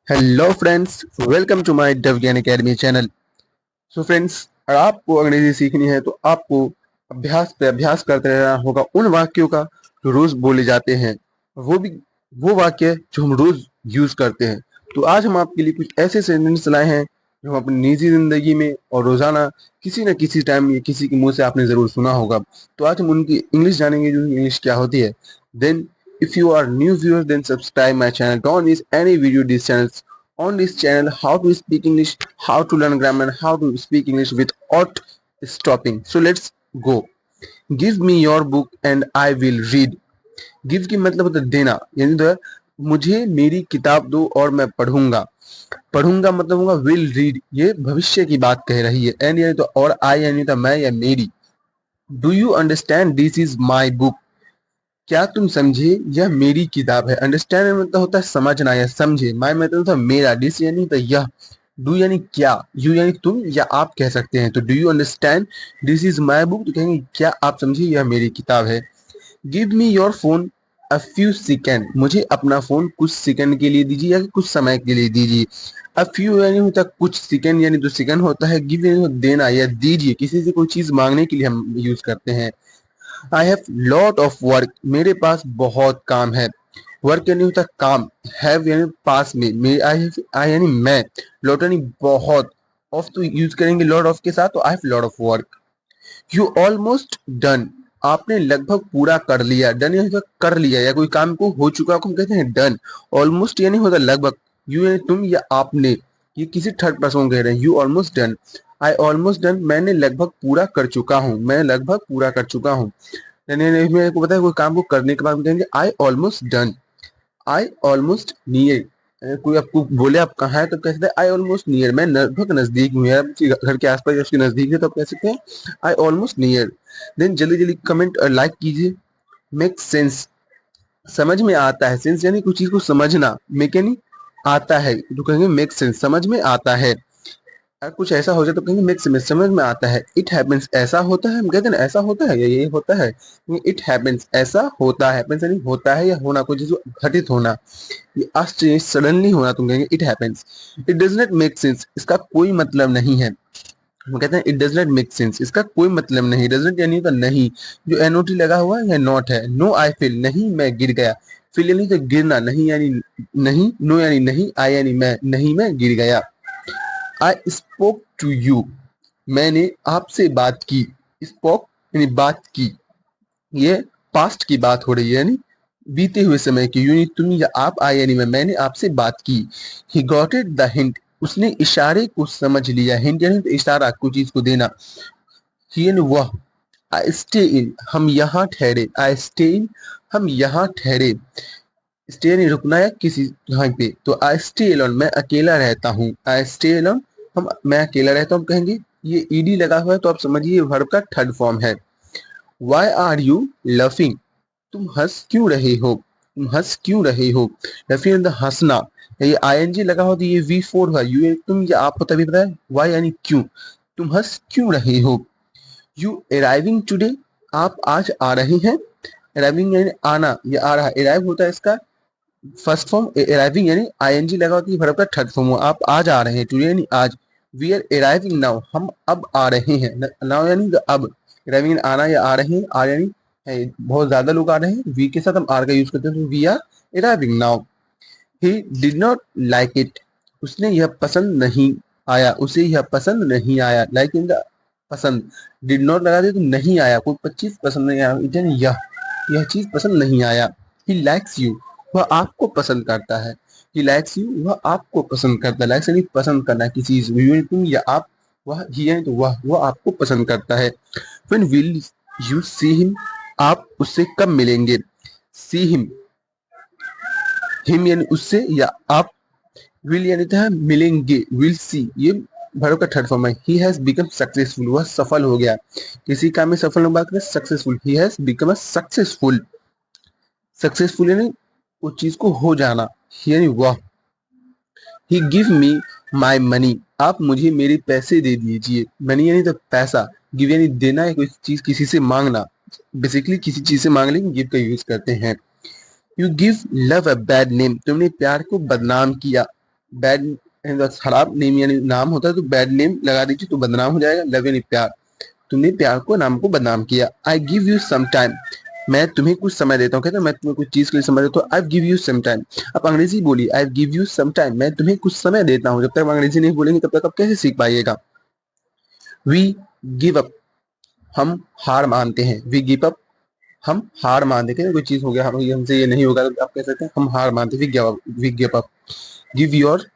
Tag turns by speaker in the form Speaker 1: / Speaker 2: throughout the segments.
Speaker 1: Hello friends, welcome to my Devgyan academy channel. So friends, अगर आपको अंग्रेजी सीखनी है तो आपको अभ्यास पे अभ्यास करते रहना होगा उन वाक्यों का जो रोज बोले जाते हैं, वो भी वो वाक्य जो हम रोज यूज करते हैं। तो आज हम आपके लिए कुछ ऐसे सेंटेंस लाए हैं जो हम अपनी निजी जिंदगी में और रोजाना किसी न किसी टाइम या किसी के मुंह से आपने जरूर सुना होगा। तो आज हम उनकी इंग्लिश जानेंगे, जो इंग्लिश क्या होती है। Then if you are new viewer, then subscribe my channel. Don't miss any video these channels. On this channel, how to speak English, how to learn grammar, how to speak English without stopping. So let's go. Give me your book and I will read. Give की मतलब होता है देना, यानी तो मुझे मेरी किताब दो और मैं पढ़ूंगा। पढ़ूंगा मतलब होगा विल रीड, ये भविष्य की बात कह रही है। एंड यानी तो और आई यानी तो मैं या मेरी। Do you understand this is my book, क्या तुम समझे यह मेरी किताब है। अंडरस्टैंड मतलब होता है समझना या समझे। माई मतलब होता है मेरा। डिस यानी तो यह। डू यानी क्या, यू यानी तुम या आप कह सकते हैं। तो do you understand this is my book, तो कहेंगे क्या आप समझे यह मेरी किताब है। Give me your phone a few second, मुझे अपना फोन कुछ सेकंड के लिए दीजिए या कुछ समय के लिए दीजिए। अ फ्यू यानी होता है कुछ, सेकंड यानी तो सेकंड होता है। गिव यानी देना या दीजिए, किसी से कोई चीज मांगने के लिए हम यूज करते हैं। I have lot of work, मेरे पास बहुत काम है। वर्क यानी होता है काम। हैव यानी पास में आई यानी मैं। लॉट यानी बहुत। ऑफ तो यूज करेंगे लॉट ऑफ के साथ, तो I have lot of work. You almost done, आपने लगभग पूरा कर लिया। डन यानी होता है कर लिया, या कोई काम को हो चुका को हम कहते हैं डन। ऑलमोस्ट यानी होता है लगभग। यू यानी तुम या आपने, ये किसी थर्ड पर्सन कह रहे हैं। You almost done, I almost done, मैंने लगभग पूरा कर चुका हूँ, मैं लगभग पूरा कर चुका हूँ। यानी मेरे को पता है कोई काम को करने के बाद हम कहेंगे I almost done. I almost near, कोई आपको बोले आप कहाँ है तो कह सकते हैं आई ऑलमोस्ट नियर, मैं लगभग नजदीक हूँ। यार आपके घर के आसपास या उसके नजदीक है तो आप कह सकते हैं आई ऑलमोस्ट नियर। देन जल्दी जल्दी कमेंट और लाइक कीजिए। मेक सेंस, समझ में आता है। सेंस यानी कुछ चीज को समझना। मेक यानी आता है, तो कहेंगे मेक सेंस, समझ में आता है। अगर कुछ ऐसा हो जाए तो कहेंगे मेक सेंस, समझ में आता है। इट हैपेंस, ऐसा होता है, हम कहते हैं ना ऐसा होता है या ये होता है। इट हैपेंस, ऐसा होता है। हैपेंस यानी होता है या होना, कोई चीज घटित होना। ये आश्चर्य सडनली होना, तुम कहेंगे it happens. It does not make sense, इसका कोई मतलब नहीं है। हम कहते हैं it does not make sense, इसका कोई मतलब नहीं। डज नॉट यानी तो नहीं, जो एनओटी लगा हुआ है नॉट है। नो आई फील, नहीं मैं गिर गया। फील यानी तो गिरना, नहीं यानी नहीं, नो यानी नहीं, आई यानी मैं, नहीं मैं गिर गया। आई स्पोक टू यू, मैंने आपसे बात की। स्पोक यानी बात की, ये पास्ट की बात हो रही है, यानी बीते हुए समय की। यानी तुम या आप, आई यानी मैंने आपसे बात की। He got it the hint, उसने इशारे को समझ लिया। हिंट यानी तो इशारा, कोई चीज को देना। ही यानी वह। आई स्टे इन, हम यहाँ ठहरे। आई स्टे इन, हम यहाँ ठहरे। स्टे यानी रुकना या किसी यहाँ पे। तो आई स्टे अलोन, मैं अकेला रहता हूँ। आई स्टे अलोन, मैं अकेला रहता हूँ। कहेंगे ये ईडी लगा हुआ है तो आप समझिए वर्ब का थर्ड फॉर्म है। वाई आर यू लफिंग, तुम हंस क्यों रहे हो। तुम हंस क्यों रहे हो। लफिंग हंसना, ये आईएनजी लगा हो तो ये V4 है। यू तुम या आप होता भी पता है। वाई यानी क्यों, तुम हंस क्यों रहे हो। यू अराइविंग टुडे, आप आज आ रहे हैं। अराइविंग यानी आना या आ रहा। अराइव होता है इसका फर्स्ट फॉर्म। अराइविंग यानी आईएनजी लगा होती है वर्ब का थर्ड फॉर्म। आप आज आ रहे हैं, टुडे यानी आज। वी आर अराइविंग नाउ, हम अब आ रहे हैं। नाउ यानी अब। अराइविंग आना या आ रहे हैं। आर यानी है, बहुत ज्यादा लोग आ रहे हैं। वी के साथ हम आर का यूज करते हैं, तो we are arriving now. He did not like it, उसने यह पसंद नहीं आया। उसे यह पसंद नहीं आया। लाइक इन द पसंद, डिड नॉट लगा दे तो नहीं आया, कोई चीज पसंद नहीं आया। इट यानी यह चीज पसंद नहीं आया। ही लाइक्स यू, वह आपको पसंद करता है। ही लाइक्स यू, वह आपको पसंद करता है। लाइक्स यानी पसंद करना किसी चीज, यू तुम या आप। वह ही यानी तो वह आपको पसंद करता है। When will you see him, आप उससे कब मिलेंगे। सी हिम यानी उससे या आप। विल यानी था मिलेंगे। विल सी, ये वर्ब का थर्ड फॉर्म है। ही हैज बिकम सक्सेसफुल, वह सफल हो गया। किसी काम में सफल बात करें successful. He has become a successful. Successful यानी उस चीज को हो जाना, यानी वह। ही गिव मी माई मनी, आप मुझे मेरे पैसे दे दीजिए। मनी यानी तो पैसा। गिव यानी देना है, कोई चीज किसी से मांगना। बेसिकली किसी चीज से मांग लेंगे गिव का यूज करते हैं। You give love a bad name, तुमने प्यार को बदनाम किया। बैड खराब नेम यानी नाम होता है तो बैड नेम लगा दीजिए तो बदनाम हो जाएगा। लव यानी प्यार, तुमने प्यार को नाम को बदनाम किया। I give you some time, मैं तुम्हें कुछ समय देता हूँ। कहते हैं मैं तुम्हें कुछ चीज के लिए समय देता हूँ। I give you some time, आप अंग्रेजी बोलिए। I give you some time, मैं तुम्हें कुछ समय देता हूँ। जब तक आप अंग्रेजी नहीं बोलेंगे तब तक आप कैसे सीख पाइएगा। वी गिव अप, हम हार मानते हैं। वी गिव अप, हम हार मानते हैं। कोई चीज हो गया हमसे ये नहीं होगा तो आप कह सकते हैं हम हार मानते हैं। We give up. Give your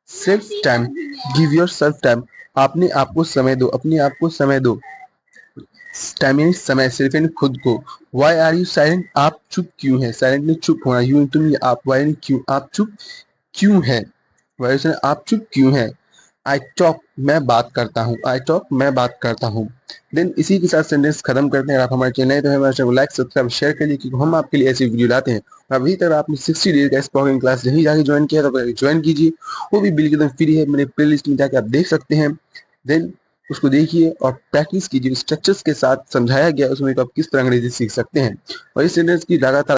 Speaker 1: self time, give yourself time, अपने आप को समय दो, अपने आप को समय दो। टाइम यानी समय, सिर्फ यानी खुद को। वाई आर यू साइलेंट, आप चुप क्यों है। साइलेंट में चुप होना, यू तुम, आप, वाई यानी क्यों, आप चुप क्यों है। वाई आप चुप क्यों है। आई टॉक, मैं बात करता हूँ। आई टॉक, मैं बात करता हूँ। देन इसी के साथ सेंटेंस खत्म करते हैं। आप हमारे चैनल तो हमारे चैनल को लाइक सब्सक्राइब शेयर करिए क्योंकि हम आपके लिए ऐसी वीडियो लाते हैं। अभी तक आपने 60 डेज का स्पोकन क्लास नहीं जाके ज्वाइन किया तो ज्वाइन कीजिए, वो भी बिल्कुल एकदम फ्री है। मेरे प्ले लिस्ट में जाके आप देख सकते हैं। देन उसको देखिए और प्रैक्टिस कीजिए। स्ट्रक्चर्स के साथ समझाया गया उसमें तो आप किस तरह अंग्रेजी सीख सकते हैं। और इस सेंटेंस की लगातार